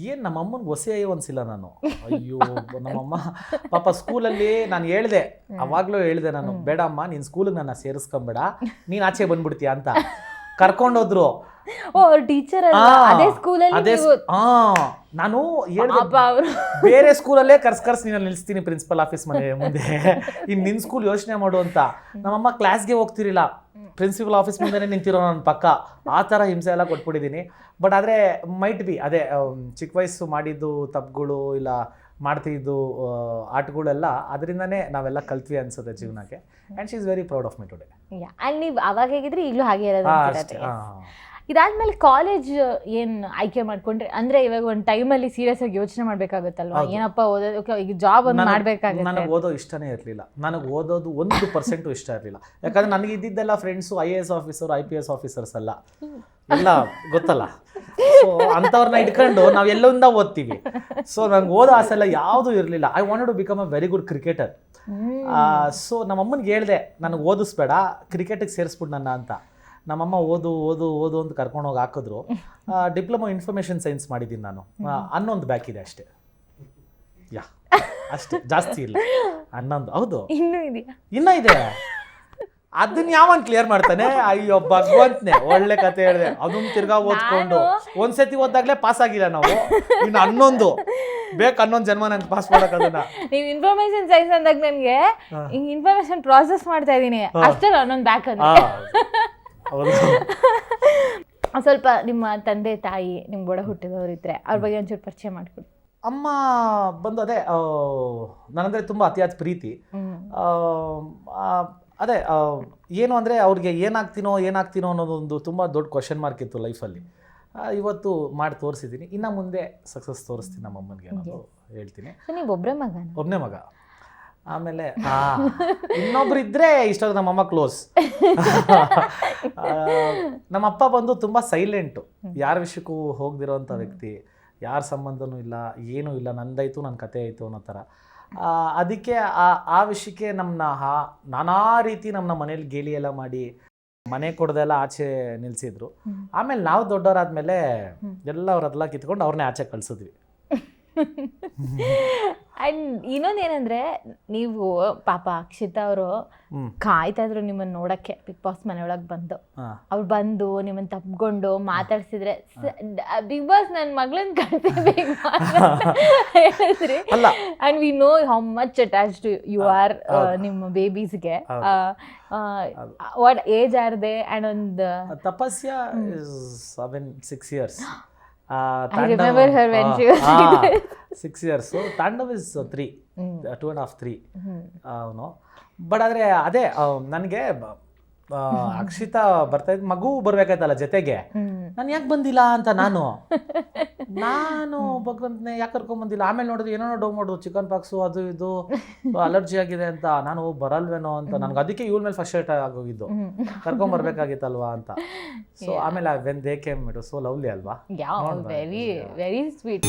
ಏನು ನಮ್ಮಮ್ಮನಿಗೆ ಹೊಸೆ ಅನ್ಸಿಲ್ಲ ನಾನು. ಅಯ್ಯೋ ನಮ್ಮಮ್ಮ ಪಾಪ ಸ್ಕೂಲಲ್ಲಿ ನಾನು ಹೇಳಿದೆ, ಅವಾಗಲೂ ಹೇಳಿದೆ ನಾನು, ಬೇಡ ಅಮ್ಮ ನೀನು ಸ್ಕೂಲಿಗೆ ನನ್ನ ಸೇರಿಸ್ಕೊಂಬೇಡ, ನೀನು ಆಚೆ ಬಂದ್ಬಿಡ್ತೀಯ ಅಂತ ಕರ್ಕೊಂಡೋದ್ರು. ಟೀಚರ್ ಅದೇ ಸ್ಕೂಲಲ್ಲಿ ನಾನು ಬೇರೆ ಸ್ಕೂಲಲ್ಲೇ ಕರ್ಸ್ ನೀನು ನಿಲ್ಲಿಸ್ತೀನಿ ಪ್ರಿನ್ಸಿಪಲ್ ಆಫೀಸ್ ಮನೆ ಮುಂದೆ, ಇನ್ನು ನಿನ್ನ ಸ್ಕೂಲ್ ಯೋಚನೆ ಮಾಡು ಅಂತ. ನಮ್ಮಮ್ಮ ಕ್ಲಾಸ್ಗೆ ಹೋಗ್ತಿರಿಲ್ಲ, ಪ್ರಿನ್ಸಿಪಲ್ ಆಫೀಸ್ ಮುಂದೆ ನಿಂತಿರೋ ನನ್ನ ಪಕ್ಕ, ಆ ಥರ ಹಿಂಸೆ ಎಲ್ಲ ಕೊಟ್ಬಿಟ್ಟಿದ್ದೀನಿ. ಬಟ್ ಆದರೆ ಮೈಟ್ ಬಿ ಅದೇ ಚಿಕ್ಕ ವಯಸ್ಸು ಮಾಡಿದ್ದು ತಪ್ಪುಗಳು ಇಲ್ಲ ಮಾಡ್ತಿದ್ದು ಆಟಗಳೆಲ್ಲ ಅದರಿಂದನೇ ನಾವೆಲ್ಲ ಕಲ್ತ್ವಿ ಅನ್ಸುತ್ತೆ ಜೀವನಕ್ಕೆ. And she is very proud of me today. And ನೀವು ಅವಾಗ ಹೇಗಿದ್ರೆ ಈಗಲೂ ಹಾಗೆ ಇರೋದು. ಇದಾದ್ಮೇಲೆ ಕಾಲೇಜ್ ಏನು ಆಯ್ಕೆ ಮಾಡ್ಕೊಂಡ್ರೆ, ಅಂದ್ರೆ ಇವಾಗ ಒಂದು ಟೈಮಲ್ಲಿ ಸೀರಿಯಸ್ ಆಗಿ ಯೋಚನೆ ಮಾಡ್ಬೇಕಾಗುತ್ತಲ್ವಾ, ಏನಪ್ಪ ಓದೋದು, ಈಗ ಜಾಬ್ ಒಂದು ಮಾಡ್ಬೇಕಾಗುತ್ತೆ. ನನಗೆ ಓದೋ ಇಷ್ಟನೇ ಇರಲಿಲ್ಲ, ನನಗೆ ಓದೋದು 1% ಇಷ್ಟ ಇರಲಿಲ್ಲ. ಯಾಕಂದ್ರೆ ನನಗೆ ಇದ್ದಿದ್ದೆಲ್ಲ friends IAS officer IPS officers ಅಲ್ಲ, ಎಲ್ಲ ಗೊತ್ತಲ್ಲ. ಸೊ ಅಂಥವ್ರನ್ನ ಇಟ್ಕೊಂಡು ನಾವು ಎಲ್ಲೊಂದ ಓದ್ತೀವಿ. ಸೊ ನಂಗೆ ಓದೋ ಆಸೆ ಎಲ್ಲ ಯಾವುದೂ ಇರಲಿಲ್ಲ. I wanted to become a very good cricketer. So ನಮ್ಮಮ್ಮನಿಗೆ ಹೇಳಿದೆ, ನನಗೆ ಓದಿಸ್ಬೇಡ, ಕ್ರಿಕೆಟಿಗೆ ಸೇರಿಸ್ಬಿಟ್ಟು ನನ್ನ ಅಂತ. ನಮ್ಮಮ್ಮ ಓದು ಓದು ಓದು ಅಂತ ಕರ್ಕೊಂಡೋಗಿ ಹಾಕಿದ್ರು. ಡಿಪ್ಲೊಮಾ ಇನ್ಫಾರ್ಮೇಷನ್ ಸೈನ್ಸ್ ಮಾಡಿದ್ದೀನಿ ನಾನು. 11 ಬ್ಯಾಕ್ ಇದೆ ಅಷ್ಟೇ, ಅಷ್ಟೇ, ಜಾಸ್ತಿ ಇಲ್ಲ. 11 ಹೌದು, ಇನ್ನೂ ಇದೆ. ಅದನ್ನ ಯಾವನ್ ಕ್ಲಿಯರ್ ಮಾಡ್ತಾನೆ? ಅಯ್ಯೋ ಭಗವಂತನೇ, ಒಳ್ಳೆ ಕತೆ ಹೇಳಿದೆ. ಅದನ್ನ ತಿರ್ಗಾ ಓದ್ಕೊಂಡು ಒಂದ್ಸತಿ ಓದಾಗ್ಲೇ ಪಾಸ್ ಆಗಿಲ್ಲ ನಾವು, ಇನ್ನು 11 ಬೇಕು, 11 ಜನ್ಮ ನಂಗೆ ಪಾಸ್ ಮಾಡಕ್. ಅದನ್ನ ನೀವು ಇನ್ಫಾರ್ಮೇಶನ್ ಸೈನ್ಸ್ ಅಂದಾಗ ನನಗೆ ಹಿಂಗ್ ಇನ್ಫಾರ್ಮೇಶನ್ ಪ್ರಾಸೆಸ್ ಮಾಡ್ತಾ ಇದೀನಿ ಅಷ್ಟೇ, 11 ಬ್ಯಾಕ್ ಅಂದ್ರೆ. ಸ್ವಲ್ಪ ನಿಮ್ಮ ತಂದೆ ತಾಯಿ ನಿಮ್ ಒಡ ಹುಟ್ಟಿದವರು ಇದ್ರೆ ಅವ್ರ ಬಗ್ಗೆ ಒಂಚೂರು ಪರಿಚಯ ಮಾಡ್ಕೊಡಿ. ಅಮ್ಮ ಬಂದು ಅದೇ ನನ್ನಂದ್ರೆ ತುಂಬ ಅತಿಯಾದ ಪ್ರೀತಿ. ಅದೇ ಏನು ಅಂದರೆ ಅವ್ರಿಗೆ ಏನಾಗ್ತೀನೋ ಅನ್ನೋದೊಂದು ತುಂಬ ದೊಡ್ಡ ಕ್ವಶನ್ ಮಾರ್ಕ್ ಇತ್ತು ಲೈಫಲ್ಲಿ. ಇವತ್ತು ಮಾಡಿ ತೋರಿಸಿದ್ದೀನಿ, ಇನ್ನು ಮುಂದೆ ಸಕ್ಸಸ್ ತೋರಿಸ್ತೀನಿ ನಮ್ಮಮ್ಮನಿಗೆ ಅನ್ನೋದು ಹೇಳ್ತೀನಿ. ನೀವು ಒಬ್ಬನೇ ಮಗ. ಆಮೇಲೆ ಇನ್ನೊಬ್ರು ಇದ್ರೆ ಇಷ್ಟೊಂದು ನಮ್ಮಮ್ಮ ಕ್ಲೋಸ್. ನಮ್ಮಪ್ಪ ಬಂದು ತುಂಬ ಸೈಲೆಂಟು, ಯಾರ ವಿಷಯಕ್ಕೂ ಹೋಗ್ದಿರೋಂಥ ವ್ಯಕ್ತಿ, ಯಾರ ಸಂಬಂಧನೂ ಇಲ್ಲ, ಏನೂ ಇಲ್ಲ, ನಂದಾಯ್ತು ನನ್ನ ಕತೆ ಆಯಿತು ಅನ್ನೋ ಥರ. ಅದಕ್ಕೆ ಆ ವಿಷಯಕ್ಕೆ ನಮ್ಮನ್ನ ನಾನಾ ರೀತಿ ನಮ್ಮನ್ನ ಮನೇಲಿ ಗೇಲಿ ಎಲ್ಲ ಮಾಡಿ ಮನೆ ಕೊಡದೆಲ್ಲ ಆಚೆ ನಿಲ್ಲಿಸಿದ್ರು. ಆಮೇಲೆ ನಾವು ದೊಡ್ಡವರಾದ್ಮೇಲೆ ಎಲ್ಲ ಅವರೆಲ್ಲ ಕಿತ್ಕೊಂಡು ಅವ್ರನ್ನೇ ಆಚೆ ಕಳ್ಸಿದ್ವಿ. ಅಂಡ್ ಇನ್ನೊಂದೇನಂದ್ರೆ, ನೀವು ಪಾಪ ಅಕ್ಷಿತಾ ಅವರು ಕಾಯ್ತಾ ಇದ್ರು ನಿಮ್ಮನ್ನ ನೋಡಕ್ಕೆ. ಬಿಗ್ ಬಾಸ್ ಮನೆಯೊಳಗೆ ಬಂದು ಅವ್ರು ಬಂದು ನಿಮ್ಮನ್ನ ತಪ್ಕೊಂಡು ಮಾತಾಡ್ಸಿದ್ರೆ, ಬಿಗ್ ಬಾಸ್ ನನ್ನ ಮಗಳನ್ನ ಕಳ್ಸಬೇಕು ಹೇಳಿದ್ರಿ. And we know how much attached you are ನಿಮ್ಮ ಬೇಬೀಸ್ಗೆ. What age are they? And ಒಂದು Tapasya 6 years. I remember her when she was 6 years. So Tandav is 3, 2.5, 3. No, but ಆದರೆ ಅದೇ ನನಗೆ ಅಕ್ಷಿತಾ ಬರ್ತಾ ಇದ್ದು, ಮಗು ಬರ್ಬೇಕಾಯ್ತಲ್ಲ ಜೊತೆಗೆ, ನಾನು ಯಾಕೆ ಬಂದಿಲ್ಲ ಅಂತ ನಾನು ಭಗವಂತನೇ ಯಾಕೆ ಕರ್ಕೊಂಬಂದಿಲ್ಲ. ಆಮೇಲೆ ನೋಡಿದ್ರು ಏನೋ ಡೌ ಮಾಡೋದು, ಚಿಕನ್ ಪಾಕ್ಸು ಅದು ಇದು ಅಲರ್ಜಿ ಆಗಿದೆ ಅಂತ. ನಾನು ಬರಲ್ವೇನೋ ಅಂತ, ನನಗೆ ಅದಕ್ಕೆ ಇವಳ ಮೇಲೆ ಫಸ್ಟ್ ಏಟ್ ಆಗೋಗಿದ್ದು, ಕರ್ಕೊಂಬರ್ಬೇಕಾಗಿತ್ತಲ್ವಾ ಅಂತ. ಸೊ ಆಮೇಲೆ when they came it was so lovely ಅಲ್ವಾ. Very very sweet.